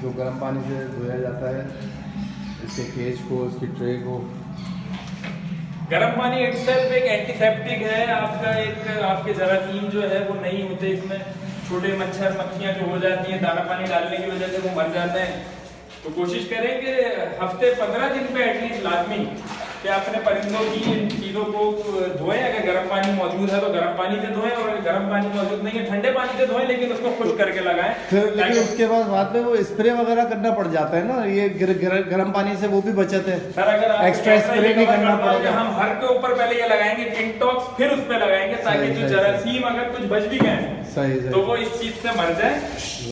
जो गर्म पानी से धोया जाता है इसके केज को, इसकी ट्रे को। गर्म पानी इटसेल्फ एक एंटीसेप्टिक है आपका, एक आपके जरासीम जो है वो नहीं होते इसमें, छोटे मच्छर मक्खियां जो हो जाती हैं दाना पानी डालने की वजह से वो मर जाते हैं। तो कोशिश करें कि हफ्ते 15 दिन पे एटलीस्ट लाजमी कि अपने परिंदों की इन चीज़ों को धोएं। अगर गर्म पानी मौजूद है तो गर्म पानी से धोएं, और अगर गर्म पानी मौजूद नहीं है ठंडे पानी से धोएं, लेकिन उसको खुश करके लगाएं। फिर लेकिन उसके बाद में वो स्प्रे वगैरह करना पड़ जाता है ना, ये गर्म पानी से वो भी बचत है सर। अगर आप एक्स्ट्रा स्प्रे नहीं करना पड़ेगा। हम हर के ऊपर पहले ये लगाएंगे इंटॉक्स, फिर उस पे लगाएंगे ताकि जो जरासीम अगर कुछ बच भी गए सही तो वो इस चीज से मर जाए।